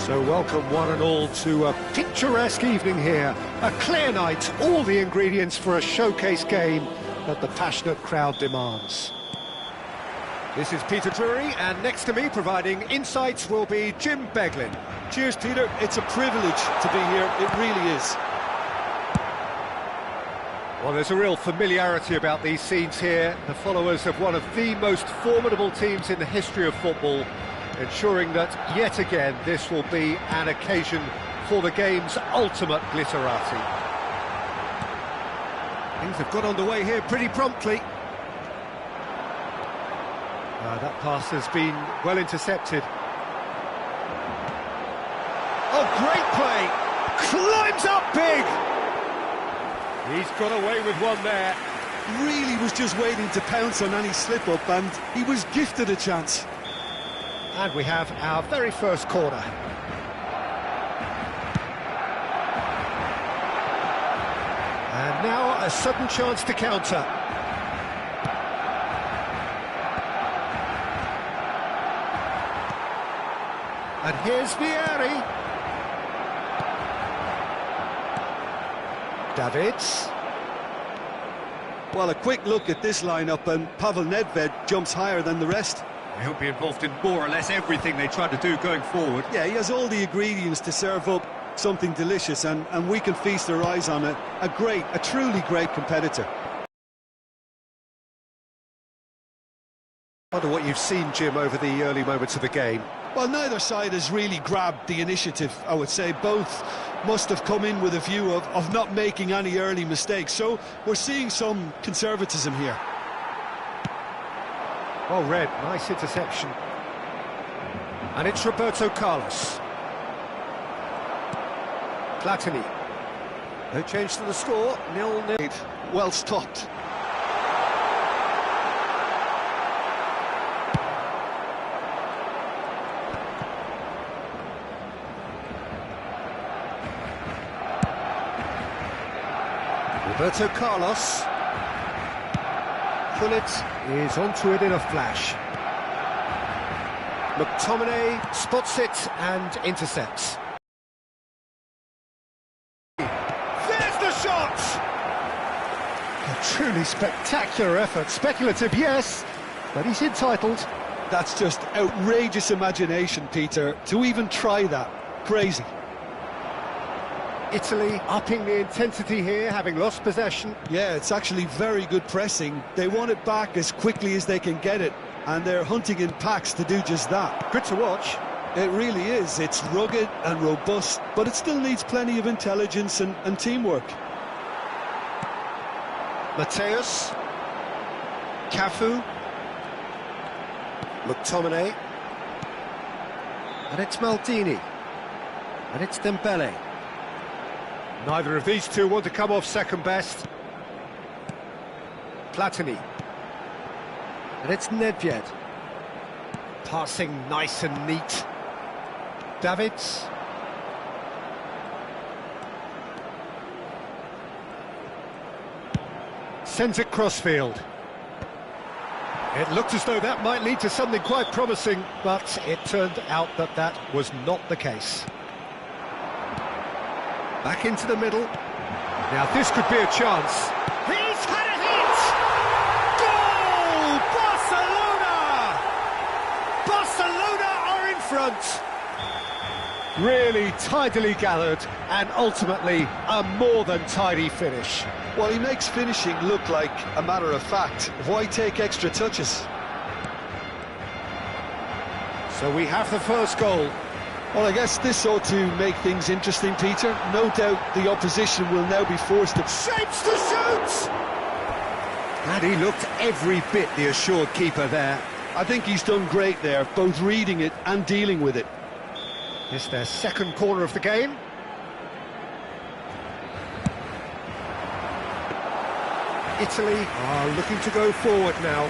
So welcome one and all to a picturesque evening here. A clear night, all the ingredients for a showcase game that the passionate crowd demands. This is Peter Drury, and next to me providing insights will be Jim Beglin. Cheers, Peter. It's a privilege to be here. It really is. Well, there's a real familiarity about these scenes here. The followers of one of the most formidable teams in the history of football, ensuring that, yet again, this will be an occasion for the game's ultimate glitterati. Things have got underway here pretty promptly. That pass has been well intercepted. Oh, great play! Climbs up big! He's got away with one there. Really was just waiting to pounce on any slip-up, and he was gifted a chance. And we have our very first corner. And now a sudden chance to counter. And here's Vieri. Davids. Well, a quick look at this lineup, and Pavel Nedved jumps higher than the rest. He'll be involved in more or less everything they try to do going forward. Yeah, he has all the ingredients to serve up something delicious, and we can feast our eyes on a truly great competitor. I wonder what you've seen, Jim, over the early moments of the game. Well, neither side has really grabbed the initiative, I would say. Both must have come in with a view of not making any early mistakes, so we're seeing some conservatism here. Well read, nice interception. And it's Roberto Carlos. Platini. No change to the score, 0-0. Well stopped. Roberto Carlos. Gullit is onto it in a flash. McTominay spots it and intercepts. There's the shot! A truly spectacular effort. Speculative, yes, but he's entitled. That's just outrageous imagination, Peter, to even try that. Crazy. Italy upping the intensity here, having lost possession. Yeah, it's actually very good pressing. They want it back as quickly as they can get it, and they're hunting in packs to do just that. Good to watch. It really is. It's rugged and robust, but it still needs plenty of intelligence and teamwork. Mateus. Cafu. McTominay. And it's Maldini. And it's Dembele. Neither of these two want to come off second best. Platini. And it's Nedved. Passing nice and neat. Davids. sends it crossfield. It looked as though that might lead to something quite promising, but it turned out that that was not the case. Back into the middle. Now this could be a chance. He's had a hit! Goal! Barcelona! Barcelona are in front. Really tidily gathered, and ultimately a more than tidy finish. Well, he makes finishing look like a matter of fact. Why take extra touches? So we have the first goal. Well, I guess this ought to make things interesting, Peter. No doubt the opposition will now be forced to... Shapes to shoot! And he looked every bit the assured keeper there. I think he's done great there, both reading it and dealing with it. It's their second corner of the game. Italy are looking to go forward now.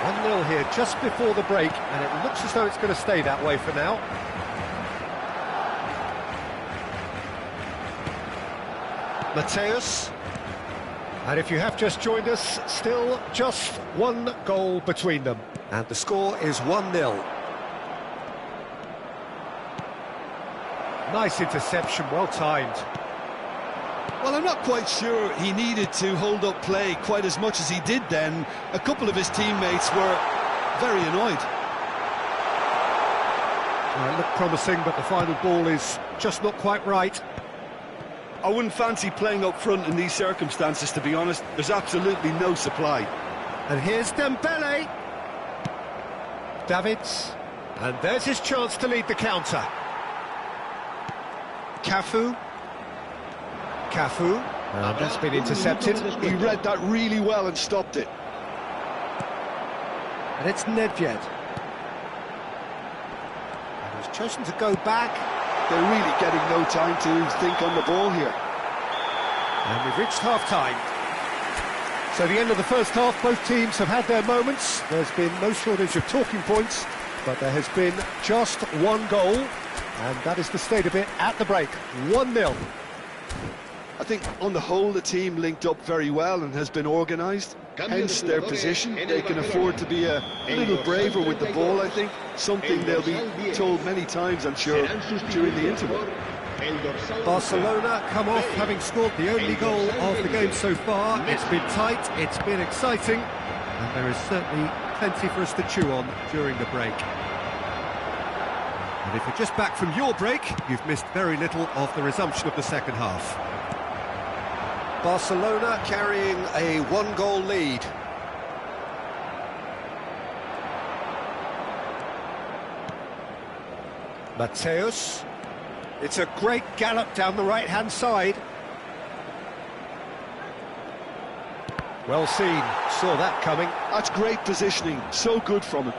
One 0 here just before the break, and it looks as though it's going to stay that way for now. Mateus. And if you have just joined us, still just one goal between them. And the score is 1-0. Nice interception, well timed. Well, I'm not quite sure he needed to hold up play quite as much as he did then. A couple of his teammates were very annoyed. It looked promising, but the final ball is just not quite right. I wouldn't fancy playing up front in these circumstances, to be honest. There's absolutely no supply. And here's Dembele. Davids. And there's his chance to lead the counter. Cafu. And that's been intercepted. He read that really well and stopped it. And it's Nedved. And he's chosen to go back. They're really getting no time to think on the ball here. And we've reached half-time. So the end of the first half, both teams have had their moments. There's been no shortage of talking points, but there has been just one goal, and that is the state of it at the break. 1-0. I think on the whole the team linked up very well and has been organised, hence their position. They can afford to be a little braver with the ball, I think. Something they'll be told many times, I'm sure, during the interval. Barcelona come off having scored the only goal of the game so far. It's been tight, it's been exciting, and there is certainly plenty for us to chew on during the break. And if you're just back from your break, you've missed very little of the resumption of the second half. Barcelona carrying a one-goal lead. Mateus. It's a great gallop down the right-hand side. Well seen, saw that coming. That's great positioning, so good from him.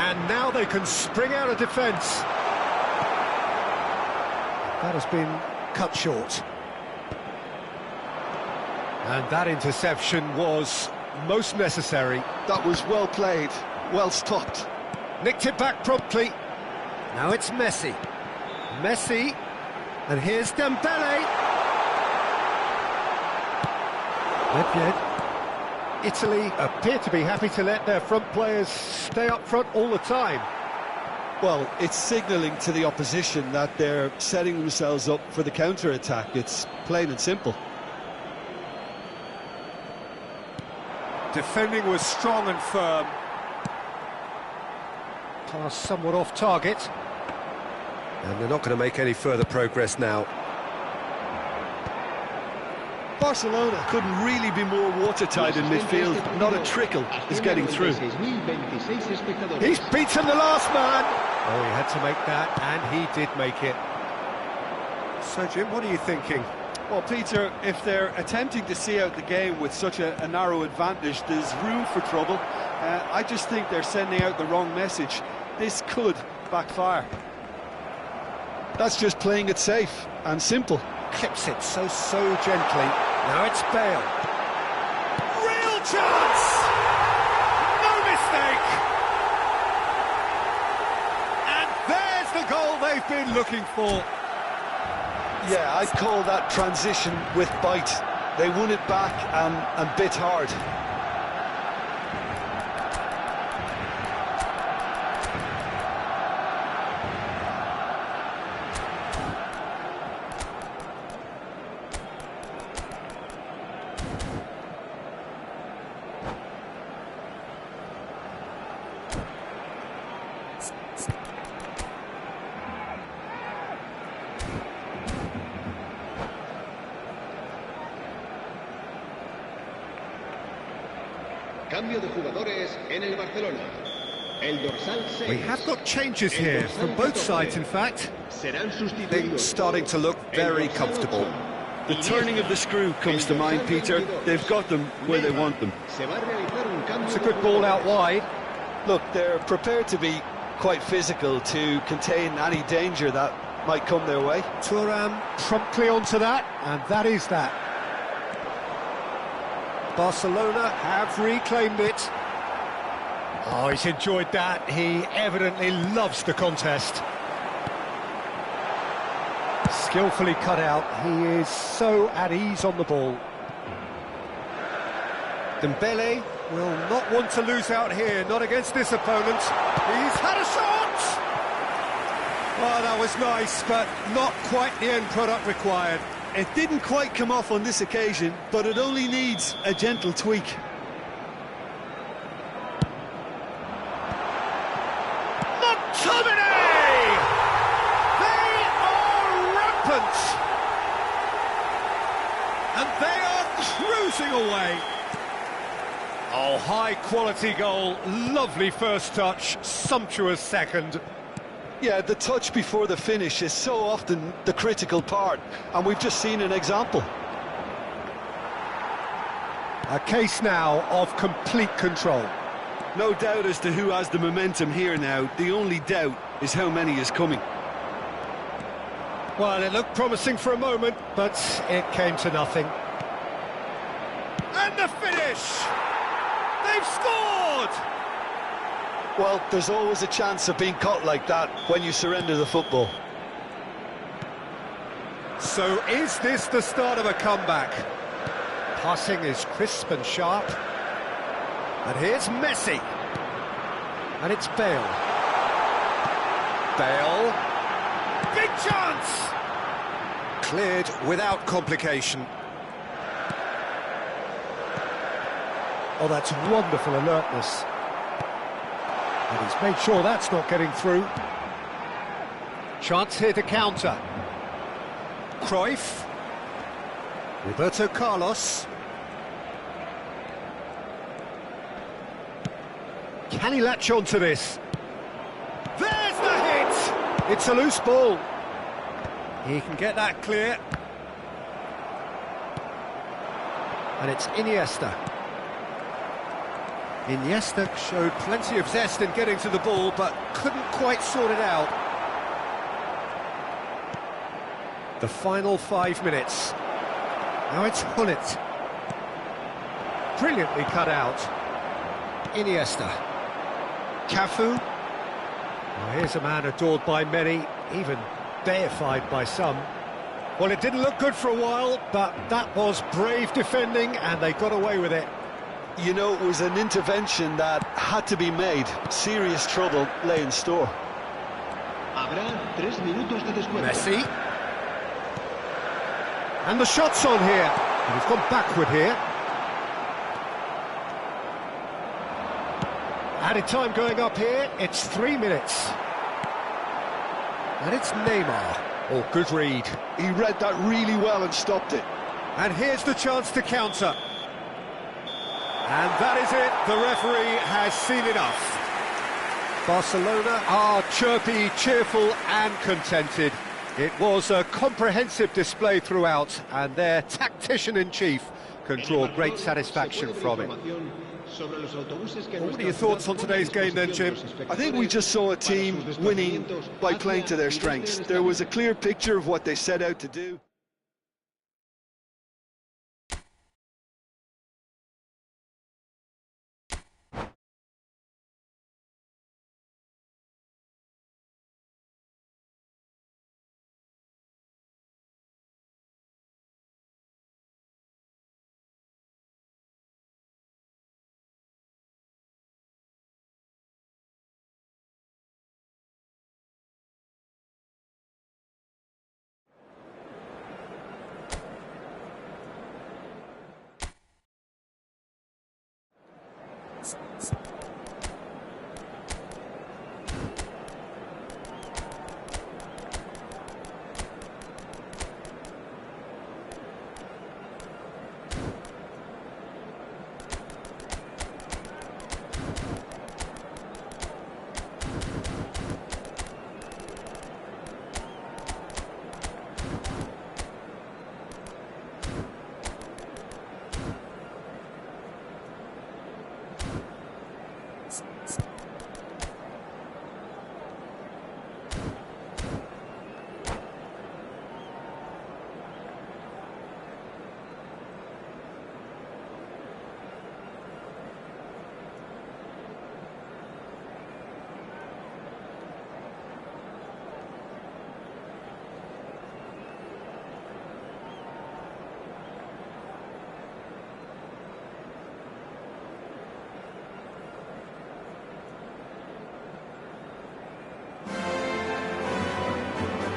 And now they can spring out of defence. That has been cut short. And that interception was most necessary. That was well played, well stopped. Nicked it back promptly. Now it's Messi. Messi. And here's Dembele. Nedved. Italy appear to be happy to let their front players stay up front all the time. Well, it's signalling to the opposition that they're setting themselves up for the counter-attack. It's plain and simple. Defending was strong and firm. Pass somewhat off target. And they're not going to make any further progress now. Barcelona couldn't really be more watertight in midfield. Not a trickle is getting through. He's beaten the last man. Oh, he had to make that, and he did make it. So, Jim, what are you thinking? Well, Peter, if they're attempting to see out the game with such a narrow advantage, there's room for trouble. I just think they're sending out the wrong message. This could backfire. That's just playing it safe and simple. Clips it so gently. Now it's Bale. Real chance! No mistake! And there's the goal they've been looking for. Yeah, I'd call that transition with bite. They won it back and bit hard. Cambio de jugadores en el Barcelona. El dorsal 6. We have got changes here from both sides, in fact. Serán sustituidos. Things starting to look very comfortable. The turning of the screw comes to mind, Peter. They've got them where they want them. Se va a realizar un cambio. It's a good ball out wide. Look, they're prepared to be quite physical to contain any danger that might come their way. Thuram promptly onto that, and that is that. Barcelona have reclaimed it. Oh, he's enjoyed that. He evidently loves the contest. Skillfully cut out. He is so at ease on the ball. Dembele will not want to lose out here, not against this opponent. He's had a shot! Oh, that was nice, but not quite the end product required. It didn't quite come off on this occasion, but it only needs a gentle tweak. McTominay! They are rampant! And they are cruising away. Oh, high quality goal, lovely first touch, sumptuous second. Yeah, the touch before the finish is so often the critical part, and we've just seen an example. A case now of complete control. No doubt as to who has the momentum here now. The only doubt is how many is coming. Well, it looked promising for a moment, but it came to nothing. And the finish! They've scored! Well, there's always a chance of being caught like that when you surrender the football. So is this the start of a comeback? Passing is crisp and sharp. And here's Messi. And it's Bale. Bale. Big chance! Cleared without complication. Oh, that's wonderful alertness. And he's made sure that's not getting through. Chance here to counter. Cruyff. Roberto Carlos. Can he latch on to this? There's the hit! It's a loose ball. He can get that clear. And it's Iniesta. Iniesta showed plenty of zest in getting to the ball, but couldn't quite sort it out. The final 5 minutes. Now it's Hullet. Brilliantly cut out. Iniesta. Cafu. Well, here's a man adored by many, even deified by some. Well, it didn't look good for a while, but that was brave defending, and they got away with it. You know, it was an intervention that had to be made. Serious trouble lay in store. Habrá 3 minutos de descuento. Messi. And the shot's on here. And he's gone backward here. Added time going up here. It's 3 minutes. And it's Neymar. Oh, good read. He read that really well and stopped it. And here's the chance to counter. And that is it. The referee has seen enough. Barcelona are chirpy, cheerful and contented. It was a comprehensive display throughout, and their tactician-in-chief can draw great satisfaction from it. What are your thoughts on today's game then, Jim? I think we just saw a team winning by playing to their strengths. There was a clear picture of what they set out to do.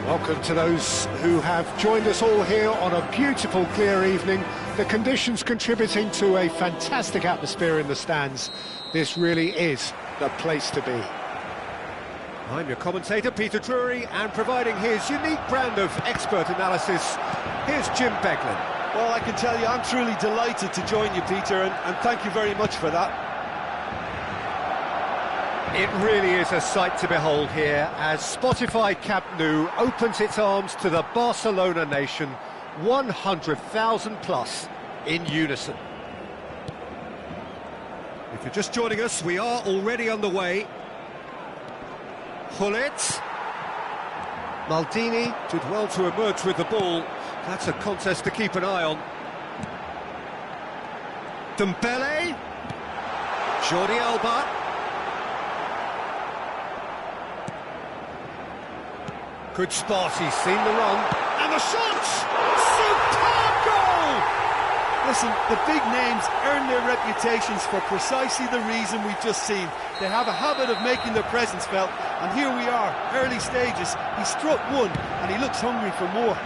Welcome to those who have joined us all here on a beautiful, clear evening. The conditions contributing to a fantastic atmosphere in the stands. This really is the place to be. I'm your commentator, Peter Drury, and providing his unique brand of expert analysis, here's Jim Beglin. Well, I can tell you, I'm truly delighted to join you, Peter, and thank you very much for that. It really is a sight to behold here as Spotify Camp Nou opens its arms to the Barcelona nation, 100,000 plus in unison. If you're just joining us, we are already underway. Gullit. Maldini did well to emerge with the ball. That's a contest to keep an eye on. Dembele. Jordi Alba. Good spot, he's seen the run. And the shot! Superb goal! Listen, the big names earn their reputations for precisely the reason we've just seen. They have a habit of making their presence felt, and here we are, early stages. He struck one, and he looks hungry for more.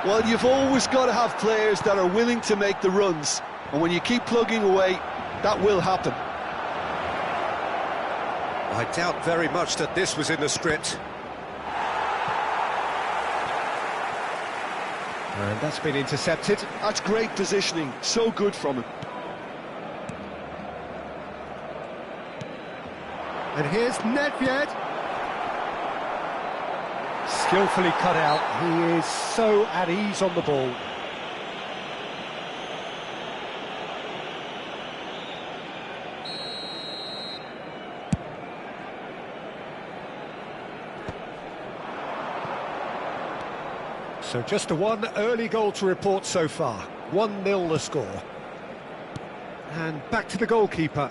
Well, you've always got to have players that are willing to make the runs, and when you keep plugging away, that will happen. I doubt very much that this was in the script. And that's been intercepted. That's great positioning, so good from him. And here's Nedved. Skillfully cut out. He is so at ease on the ball. So just the one early goal to report so far. 1-0 the score. And back to the goalkeeper.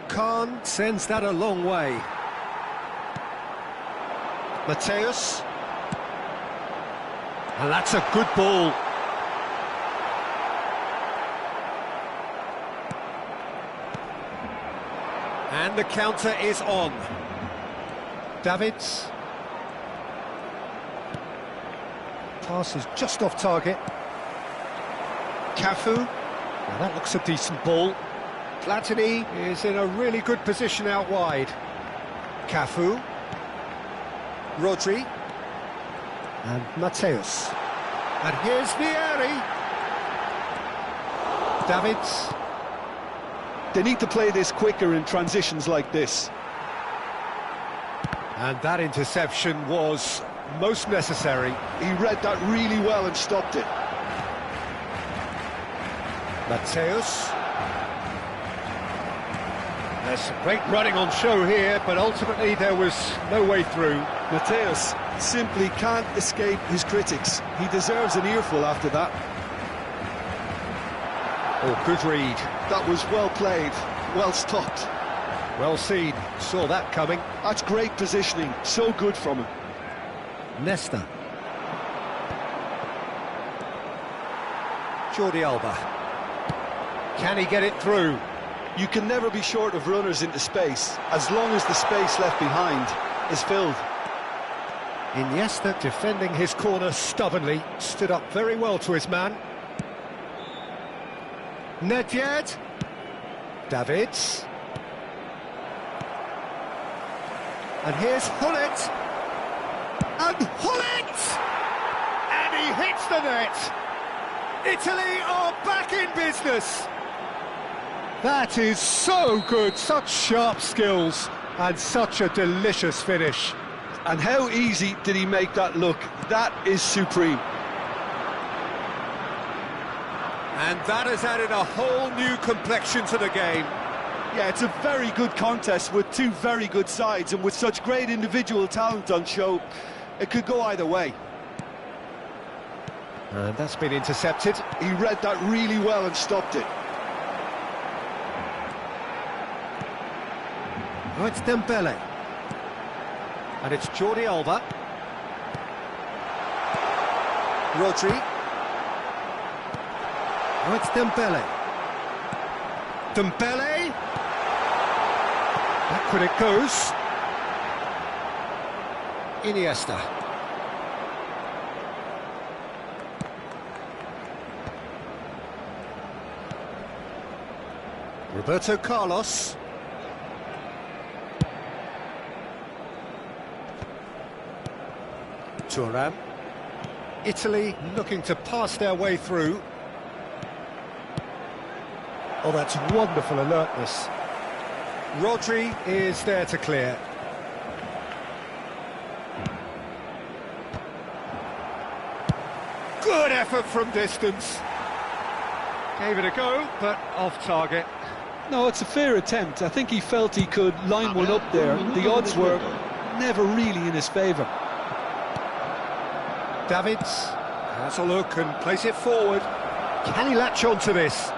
Khan sends that a long way. Mateus. And that's a good ball. And the counter is on. Davids. Pass is just off target. Cafu. Now that looks a decent ball. Platini is in a really good position out wide. Cafu. Rodri. And Mateus. And here's Vieri. Davids. They need to play this quicker in transitions like this. And that interception was most necessary. He read that really well and stopped it. Mateus. There's some great running on show here, but ultimately there was no way through. Mateus simply can't escape his critics. He deserves an earful after that. Oh, good read. That was well played, well stopped. Well seen, saw that coming. That's great positioning, so good from him. Nesta. Jordi Alba. Can he get it through? You can never be short of runners into space, as long as the space left behind is filled. Iniesta defending his corner stubbornly, stood up very well to his man. Nedved. Davids. And here's Hullet. And Hullet! And he hits the net! Italy are back in business! That is so good, such sharp skills, and such a delicious finish. And how easy did he make that look? That is supreme. And that has added a whole new complexion to the game. Yeah, it's a very good contest with two very good sides, and with such great individual talent on show, it could go either way. And that's been intercepted. He read that really well and stopped it. Oh, it's Dembele. And it's Jordi Alba. Rodri. Oh, it's Dembele. Dembele. Back when it goes. Iniesta. Roberto Carlos. Thuram. Italy looking to pass their way through. Oh, that's wonderful alertness. Rodri is there to clear. Good effort from distance. Gave it a go, but off target. No, it's a fair attempt. I think he felt he could line one up there. The odds were never really in his favour. Davids has a look and plays it forward. Can he latch on to this?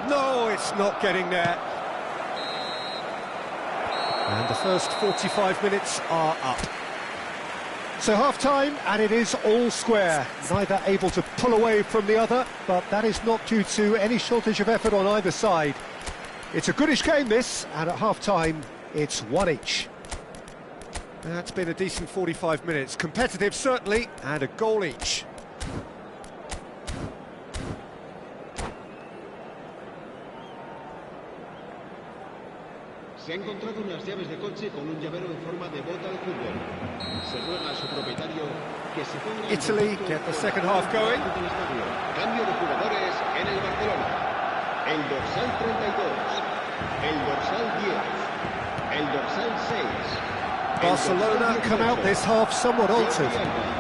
No, it's not getting there. And the first 45 minutes are up. So half-time, and it is all square. Neither able to pull away from the other, but that is not due to any shortage of effort on either side. It's a goodish game, this, and at half-time, it's one each. That's been a decent 45 minutes. Competitive, certainly, and a goal each. Se ha encontrado unas llaves de coche con un llavero en forma de bota de fútbol. Se ruega a su propietario que se ponga... Italy get the second half going. Cambio de jugadores en el Barcelona. El dorsal 32, el dorsal 10, el dorsal 6. Barcelona come out this half somewhat altered.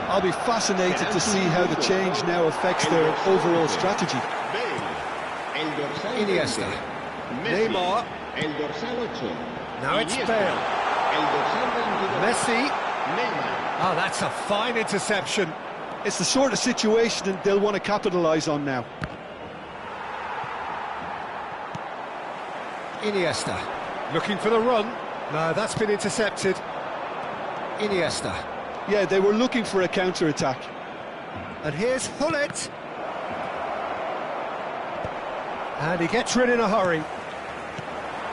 I'll be fascinated to see how the change now affects their overall strategy. Iniesta. Neymar. El dorsal 8. Now it's Iniesta. Bale. El dorsal 22. Messi. Neymar. Oh, that's a fine interception. It's the sort of situation that they'll want to capitalise on now. Iniesta. Looking for the run. No, that's been intercepted. Iniesta. Yeah, they were looking for a counter-attack. And here's Hullet. And he gets rid in a hurry.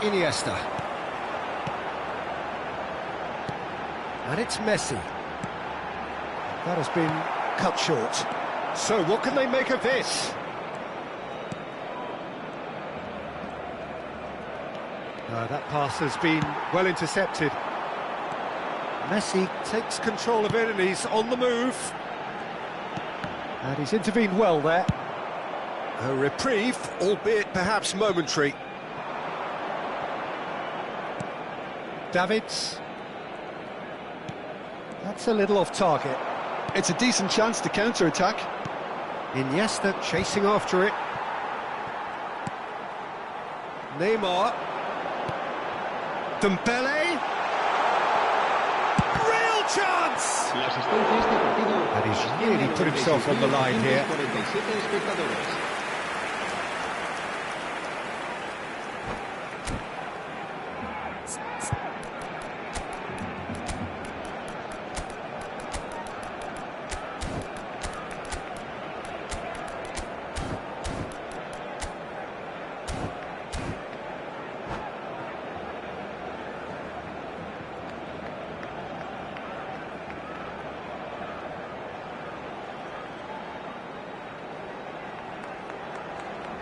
Iniesta. And it's Messi. That has been cut short. So what can they make of this? That pass has been well intercepted. Messi takes control of it and he's on the move. And he's intervened well there. A reprieve, albeit perhaps momentary. Davids. That's a little off target. It's a decent chance to counter-attack. Iniesta chasing after it. Neymar. Dembele. Real chance! La asistencia a este partido. And he's really put himself on the line here. 47 espectadores.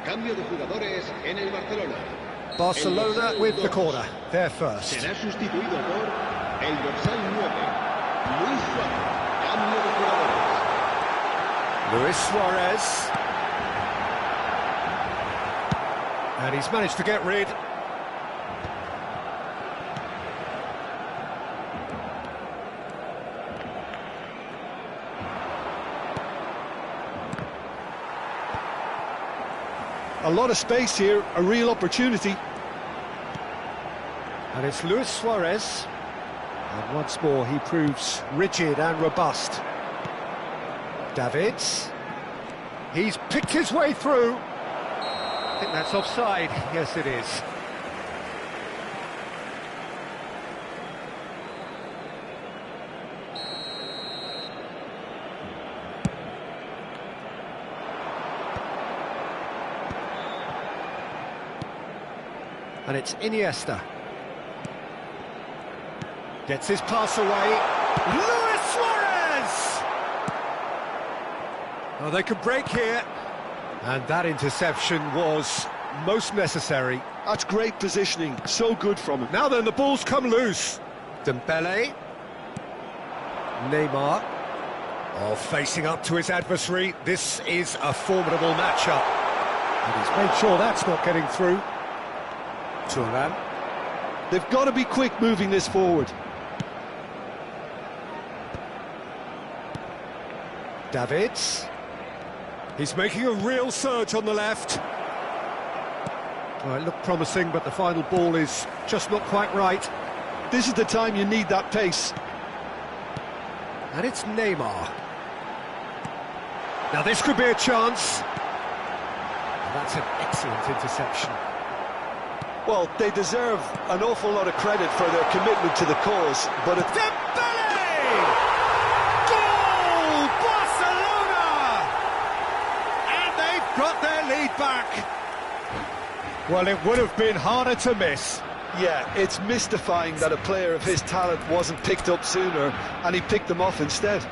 Cambio de jugadores en el Barcelona. Barcelona with the corner. They're first. Será sustituido por el dorsal 9, Luis Suárez. Cambio de jugadores. Luis Suarez. And he's managed to get rid. A lot of space here, a real opportunity. And it's Luis Suarez. And once more he proves rigid and robust. Davids. He's picked his way through. I think that's offside. Yes, it is. And it's Iniesta. Gets his pass away. Luis Suarez! Oh, they could break here. And that interception was most necessary. That's great positioning, so good from him. Now then, the ball's come loose. Dembele. Neymar. Oh, facing up to his adversary. This is a formidable matchup. And he's made sure that's not getting through. Thuram. They've got to be quick moving this forward. Davids. He's making a real surge on the left. Oh, it looked promising, but the final ball is just not quite right. This is the time you need that pace. And it's Neymar. Now this could be a chance. And that's an excellent interception. Well, they deserve an awful lot of credit for their commitment to the cause, but it's... Dembele! Goal! Barcelona! And they've got their lead back. Well, it would have been harder to miss. Yeah, it's mystifying that a player of his talent wasn't picked up sooner, and he picked them off instead.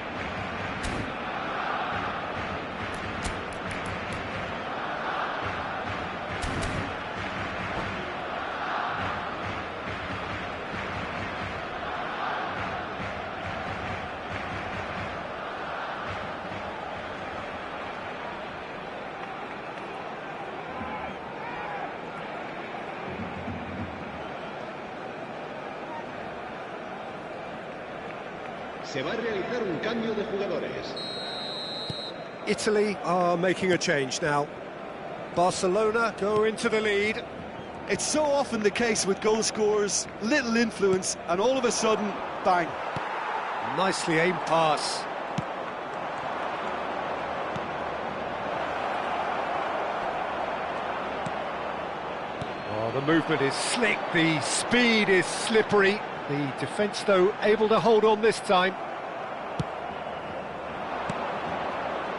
Se va a realizar un cambio de jugadores. Italy are making a change now. Barcelona go into the lead. It's so often the case with goal scorers, little influence, and all of a sudden, bang. Nicely aimed pass. Oh, the movement is slick, the speed is slippery. The defence, though, able to hold on this time.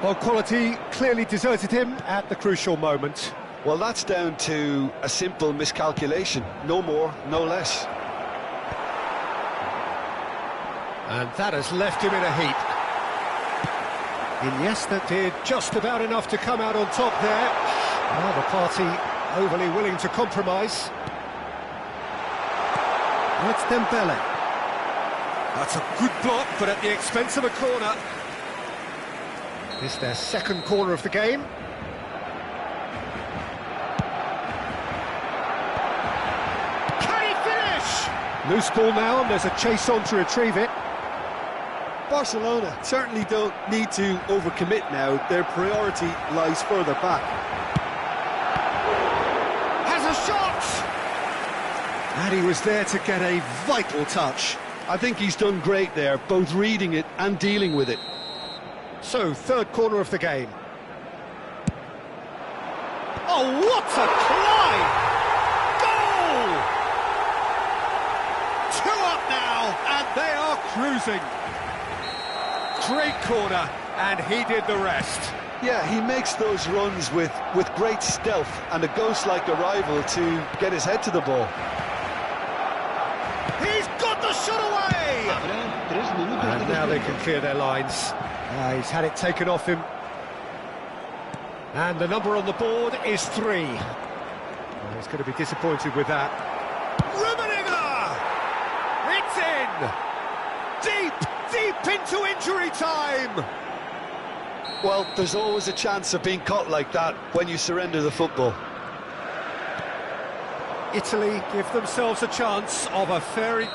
Well, quality clearly deserted him at the crucial moment. Well, that's down to a simple miscalculation. No more, no less. And that has left him in a heap. Iniesta did just about enough to come out on top there. Now the party overly willing to compromise. And it's Dembele. That's a good block, but at the expense of a corner. It's their second corner of the game. Can he finish? Loose ball now, and there's a chase on to retrieve it. Barcelona certainly don't need to overcommit now. Their priority lies further back. Has a shot! And he was there to get a vital touch. I think he's done great there, both reading it and dealing with it. So, third corner of the game. Oh, what a climb! Goal! 2 up now, and they are cruising. Great corner, and he did the rest. Yeah, he makes those runs with great stealth and a ghost-like arrival to get his head to the ball. He's got the shot away! And now they can clear their lines. He's had it taken off him. And the number on the board is 3. Well, he's going to be disappointed with that. Rummenigge! It's in! Deep into injury time! Well, there's always a chance of being caught like that when you surrender the football. Italy give themselves a chance of a fairy...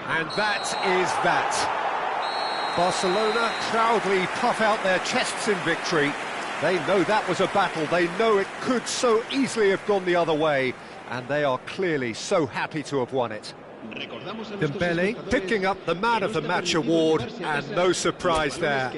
And that is that. Barcelona proudly puff out their chests in victory. They know that was a battle. They know it could so easily have gone the other way. And they are clearly so happy to have won it. Dembele picking up the Man of the Match award, and no surprise there.